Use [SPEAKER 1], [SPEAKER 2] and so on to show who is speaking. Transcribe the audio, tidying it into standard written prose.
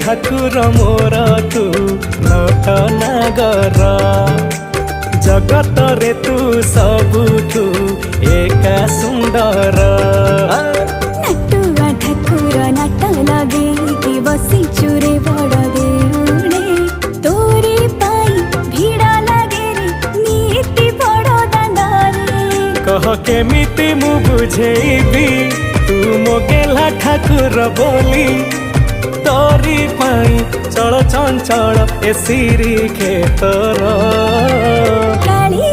[SPEAKER 1] ठाकुर मोर तू नट नागर जगत रे तू सबुठू एका सुंदर
[SPEAKER 2] नटुआ ठाकुर नाट लगे कि बसी चुरे बड़ देउड़े तोरे पाई भिड़ा लगे रे नीति बड़ दांडारे
[SPEAKER 1] कह केमिति मु बुझेबी तू मो गेला ठाकुर बोली तोरी पाई चल चंचल ए सिरी खेतर
[SPEAKER 2] काली